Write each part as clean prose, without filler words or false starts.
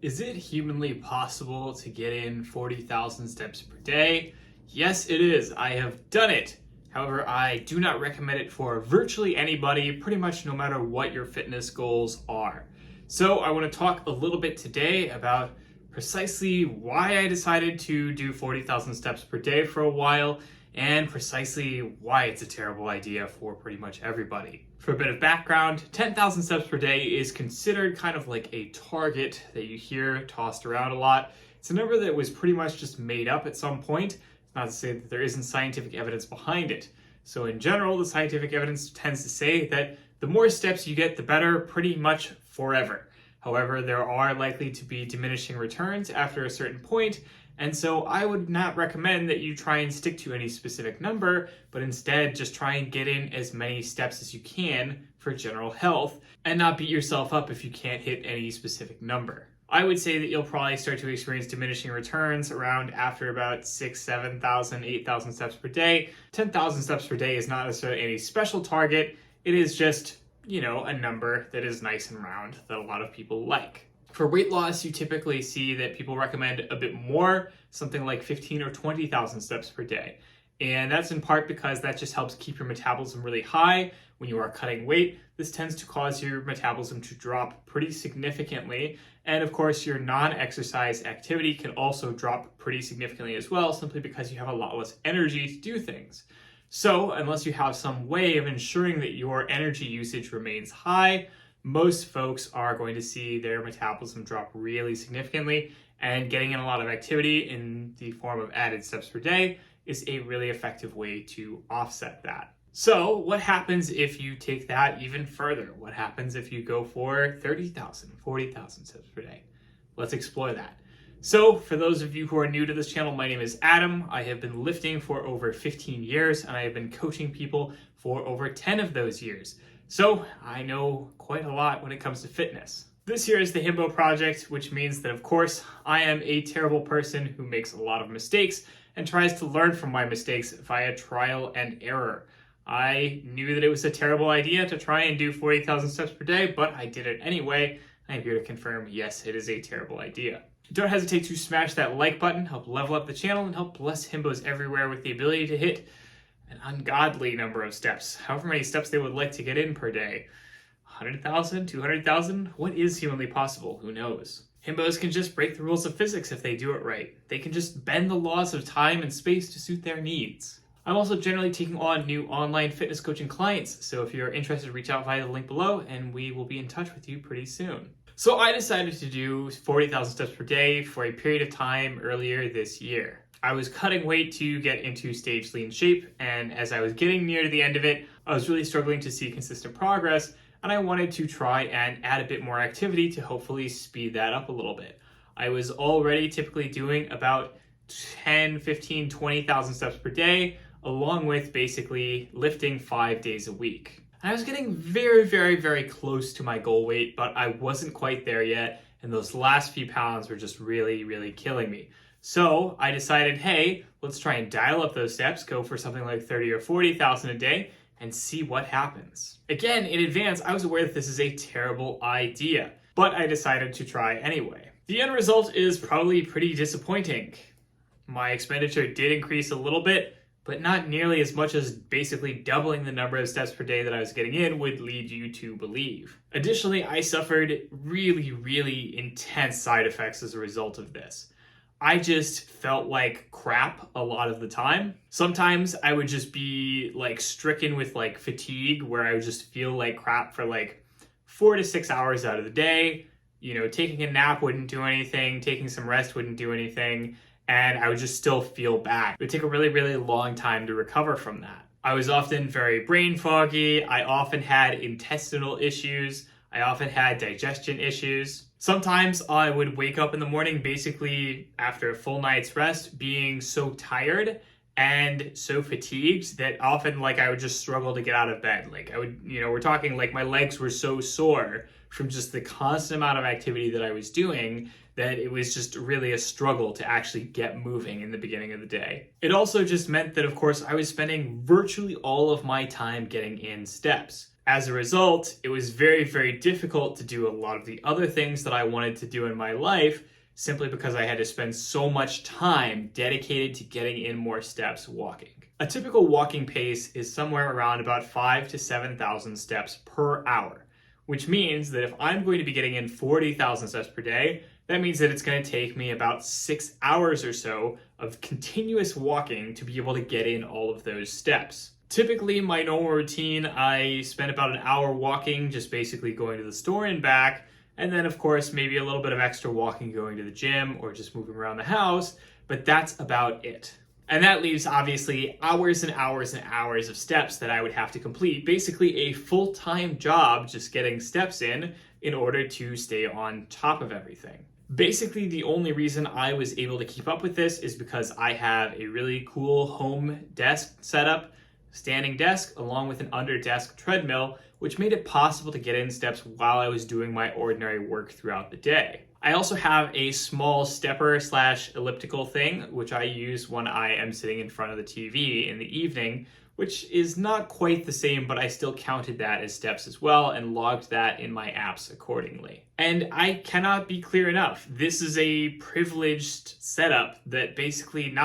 Is it humanly possible to get in 40,000 steps per day? Yes, it is. I have done it. However, I do not recommend it for virtually anybody, pretty much no matter what your fitness goals are. So I want to talk a little bit today about precisely why I decided to do 40,000 steps per day for a while, and precisely why it's a terrible idea for pretty much everybody. For a bit of background, 10,000 steps per day is considered kind of like a target that you hear tossed around a lot. It's a number that was pretty much just made up at some point. It's not to say that there isn't scientific evidence behind it. So in general, the scientific evidence tends to say that the more steps you get, the better, pretty much forever. However, there are likely to be diminishing returns after a certain point, and so I would not recommend that you try and stick to any specific number, but instead just try and get in as many steps as you can for general health and not beat yourself up if you can't hit any specific number. I would say that you'll probably start to experience diminishing returns around after about 6,000, 7,000, 8,000 steps per day. 10,000 steps per day is not necessarily any special target. It is just, a number that is nice and round that a lot of people like. For weight loss, you typically see that people recommend a bit more, something like 15 or 20,000 steps per day. And that's in part because that just helps keep your metabolism really high when you are cutting weight. This tends to cause your metabolism to drop pretty significantly. And of course, your non-exercise activity can also drop pretty significantly as well, simply because you have a lot less energy to do things. So unless you have some way of ensuring that your energy usage remains high, most folks are going to see their metabolism drop really significantly, and getting in a lot of activity in the form of added steps per day is a really effective way to offset that. So what happens if you take that even further? What happens if you go for 30,000, 40,000 steps per day? Let's explore that. So for those of you who are new to this channel, my name is Adam. I have been lifting for over 15 years, and I have been coaching people for over 10 of those years. So I know quite a lot when it comes to fitness. This here is the Himbo project, which means that, of course, I am a terrible person who makes a lot of mistakes and tries to learn from my mistakes via trial and error. I knew that it was a terrible idea to try and do 40,000 steps per day, but I did it anyway. I'm here to confirm, yes, it is a terrible idea. Don't hesitate to smash that like button, help level up the channel, and help bless Himbos everywhere with the ability to hit an ungodly number of steps, however many steps they would like to get in per day. 100,000, 200,000? What is humanly possible? Who knows? Himbos can just break the rules of physics if they do it right. They can just bend the laws of time and space to suit their needs. I'm also generally taking on new online fitness coaching clients, so if you're interested, reach out via the link below and we will be in touch with you pretty soon. So I decided to do 40,000 steps per day for a period of time earlier this year. I was cutting weight to get into stage lean shape, and as I was getting near to the end of it, I was really struggling to see consistent progress, and I wanted to try and add a bit more activity to hopefully speed that up a little bit. I was already typically doing about 10, 15, 20,000 steps per day, along with basically lifting 5 days a week. And I was getting very, very, very close to my goal weight, but I wasn't quite there yet, and those last few pounds were just really, really killing me. So I decided, hey, let's try and dial up those steps, go for something like 30 or 40,000 a day, and see what happens. Again, in advance, I was aware that this is a terrible idea, but I decided to try anyway. The end result is probably pretty disappointing. My expenditure did increase a little bit, but not nearly as much as basically doubling the number of steps per day that I was getting in would lead you to believe. Additionally, I suffered really, really intense side effects as a result of this. I just felt like crap a lot of the time. Sometimes I would just be stricken with fatigue, where I would just feel like crap for 4 to 6 hours out of the day. Taking a nap wouldn't do anything, taking some rest wouldn't do anything, and I would just still feel bad. It would take a really, really long time to recover from that. I was often very brain foggy. I often had intestinal issues. I often had digestion issues. Sometimes I would wake up in the morning basically after a full night's rest being so tired and so fatigued that often I would just struggle to get out of bed. We're talking my legs were so sore from just the constant amount of activity that I was doing that it was just really a struggle to actually get moving in the beginning of the day. It also just meant that, of course, I was spending virtually all of my time getting in steps. As a result, it was very, very difficult to do a lot of the other things that I wanted to do in my life simply because I had to spend so much time dedicated to getting in more steps walking. A typical walking pace is somewhere around about 5,000 to 7,000 steps per hour, which means that if I'm going to be getting in 40,000 steps per day, that means that it's going to take me about 6 hours or so of continuous walking to be able to get in all of those steps. Typically, my normal routine, I spend about an hour walking, just basically going to the store and back, and then of course maybe a little bit of extra walking going to the gym or just moving around the house, but that's about it. And that leaves obviously hours and hours and hours of steps that I would have to complete, basically a full-time job just getting steps in order to stay on top of everything. Basically, the only reason I was able to keep up with this is because I have a really cool home desk setup, standing desk, along with an under-desk treadmill, which made it possible to get in steps while I was doing my ordinary work throughout the day. I also have a small stepper / elliptical thing, which I use when I am sitting in front of the TV in the evening, which is not quite the same, but I still counted that as steps as well and logged that in my apps accordingly. And I cannot be clear enough. This is a privileged setup that basically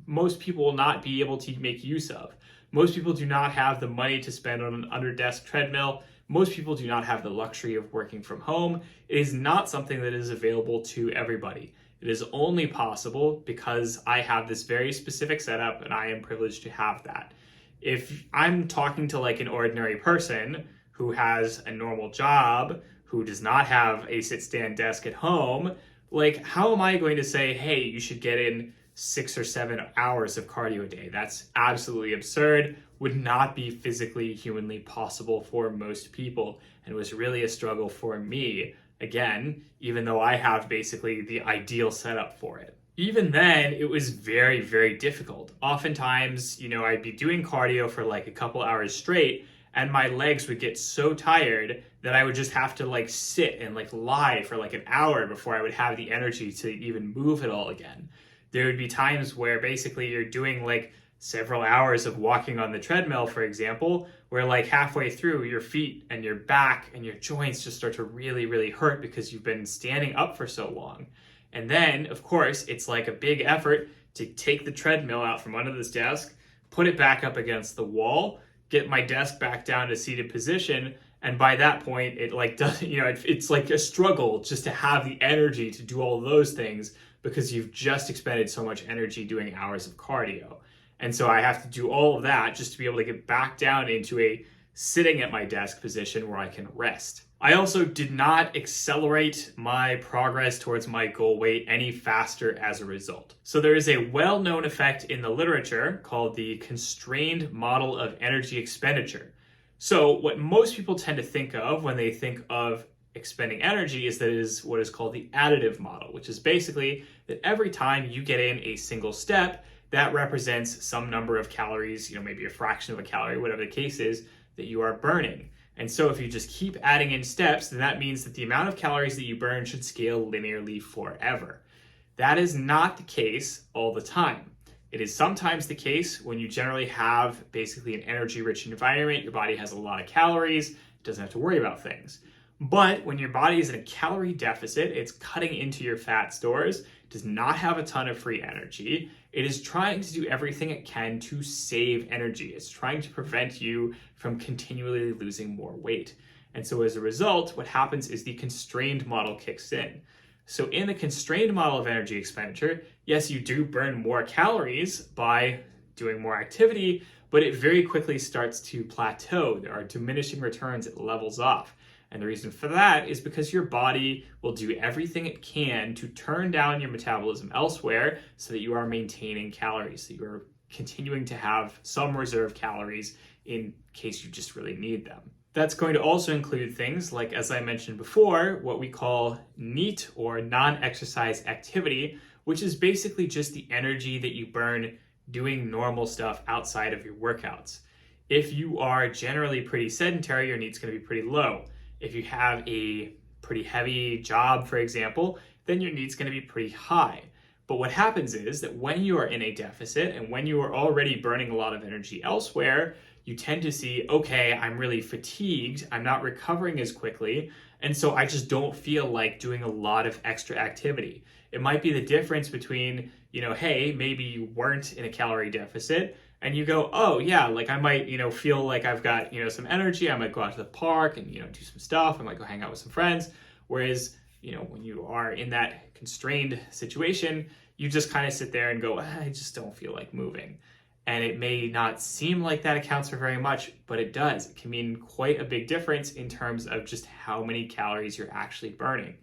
most people will not be able to make use of. Most people do not have the money to spend on an under-desk treadmill. Most people do not have the luxury of working from home. It is not something that is available to everybody. It is only possible because I have this very specific setup and I am privileged to have that. If I'm talking to like an ordinary person who has a normal job, who does not have a sit-stand desk at home, like how am I going to say, hey, you should get in 6 or 7 hours of cardio a day? That's absolutely absurd, would not be physically, humanly possible for most people, and was really a struggle for me, again, even though I have basically the ideal setup for it. Even then, it was very, very difficult. Oftentimes, I'd be doing cardio for like a couple hours straight, and my legs would get so tired that I would just have to like sit and like lie for like an hour before I would have the energy to even move at all again. There would be times where basically you're doing like several hours of walking on the treadmill, for example, where like halfway through your feet and your back and your joints just start to really, really hurt because you've been standing up for so long. And then, of course, it's like a big effort to take the treadmill out from under this desk, put it back up against the wall, get my desk back down to seated position. And by that point, it like doesn't, it's like a struggle just to have the energy to do all of those things because you've just expended so much energy doing hours of cardio. And so I have to do all of that just to be able to get back down into a sitting at my desk position where I can rest. I also did not accelerate my progress towards my goal weight any faster as a result. So there is a well-known effect in the literature called the constrained model of energy expenditure. So what most people tend to think of when they think of expending energy is that it is what is called the additive model, which is basically that every time you get in a single step, that represents some number of calories, maybe a fraction of a calorie, whatever the case is, that you are burning. And so if you just keep adding in steps, then that means that the amount of calories that you burn should scale linearly forever. That is not the case all the time. It is sometimes the case when you generally have basically an energy-rich environment, your body has a lot of calories, it doesn't have to worry about things. But when your body is in a calorie deficit, it's cutting into your fat stores, does not have a ton of free energy. It is trying to do everything it can to save energy. It's trying to prevent you from continually losing more weight. And so as a result, what happens is the constrained model kicks in. So in the constrained model of energy expenditure, yes, you do burn more calories by doing more activity, but it very quickly starts to plateau. There are diminishing returns, it levels off. And the reason for that is because your body will do everything it can to turn down your metabolism elsewhere so that you are maintaining calories, so you're continuing to have some reserve calories in case you just really need them. That's going to also include things like, as I mentioned before, what we call NEAT or non-exercise activity, which is basically just the energy that you burn doing normal stuff outside of your workouts. If you are generally pretty sedentary, your NEAT's going to be pretty low. If you have a pretty heavy job, for example, then your NEAT's going to be pretty high. But what happens is that when you are in a deficit and when you are already burning a lot of energy elsewhere, you tend to see, okay, I'm really fatigued, I'm not recovering as quickly, and so I just don't feel like doing a lot of extra activity. It might be the difference between, hey, maybe you weren't in a calorie deficit, and you go, oh yeah, like I might, feel like I've got, some energy, I might go out to the park and, do some stuff, I might go hang out with some friends. Whereas, when you are in that constrained situation, you just kind of sit there and go, I just don't feel like moving. And it may not seem like that accounts for very much, but it does. It can mean quite a big difference in terms of just how many calories you're actually burning.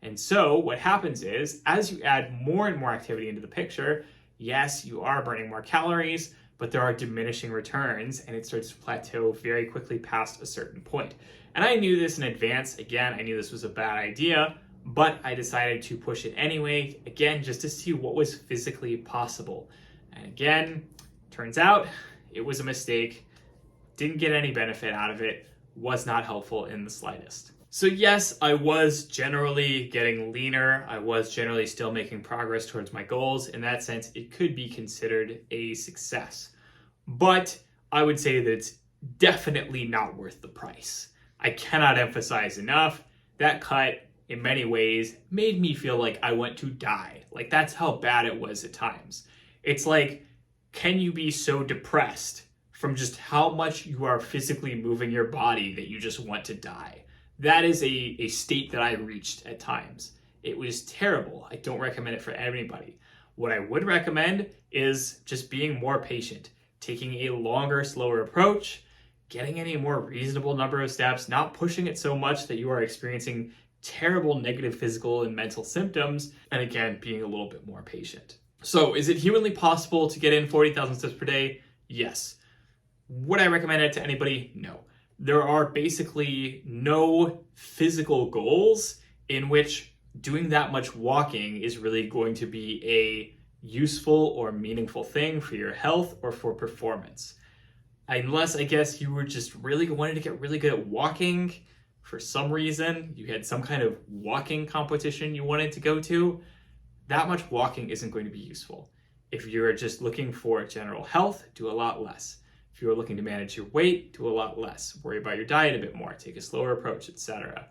And so what happens is, as you add more and more activity into the picture, yes, you are burning more calories, but there are diminishing returns, and it starts to plateau very quickly past a certain point. And I knew this in advance. Again, I knew this was a bad idea, but I decided to push it anyway, again, just to see what was physically possible. And again, turns out it was a mistake, didn't get any benefit out of it, was not helpful in the slightest. So yes, I was generally getting leaner. I was generally still making progress towards my goals. In that sense, it could be considered a success. But I would say that it's definitely not worth the price. I cannot emphasize enough, that cut in many ways made me feel like I want to die. Like that's how bad it was at times. It's like, can you be so depressed from just how much you are physically moving your body that you just want to die? That is a state that I reached at times. It was terrible. I don't recommend it for anybody. What I would recommend is just being more patient, taking a longer, slower approach, getting any more reasonable number of steps, not pushing it so much that you are experiencing terrible negative physical and mental symptoms, and again, being a little bit more patient. So is it humanly possible to get in 40,000 steps per day? Yes. Would I recommend it to anybody? No. There are basically no physical goals in which doing that much walking is really going to be a useful or meaningful thing for your health or for performance. Unless, I guess, you were just really wanting to get really good at walking for some reason, you had some kind of walking competition you wanted to go to, that much walking isn't going to be useful. If you're just looking for general health, do a lot less. If you're looking to manage your weight, do a lot less. Worry about your diet a bit more, take a slower approach, etc.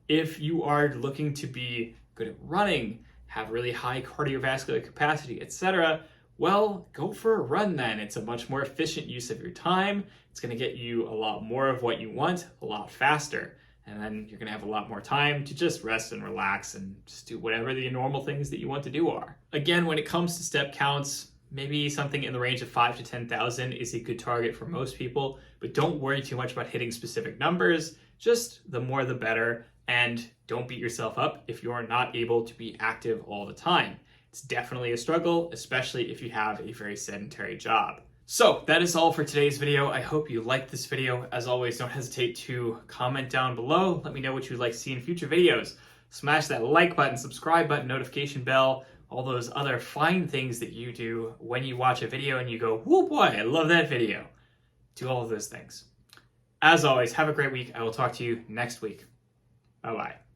If you are looking to be good at running, have really high cardiovascular capacity, etc., well, go for a run then. It's a much more efficient use of your time. It's going to get you a lot more of what you want a lot faster. And then you're going to have a lot more time to just rest and relax and just do whatever the normal things that you want to do are. Again, when it comes to step counts, maybe something in the range of 5,000 to 10,000 is a good target for most people, but don't worry too much about hitting specific numbers. Just the more the better, and don't beat yourself up if you are not able to be active all the time. It's definitely a struggle, especially if you have a very sedentary job. So that is all for today's video. I hope you liked this video. As always, don't hesitate to comment down below. Let me know what you'd like to see in future videos. Smash that like button, subscribe button, notification bell, all those other fine things that you do when you watch a video and you go, whoa boy, I love that video. Do all of those things. As always, have a great week. I will talk to you next week. Bye-bye.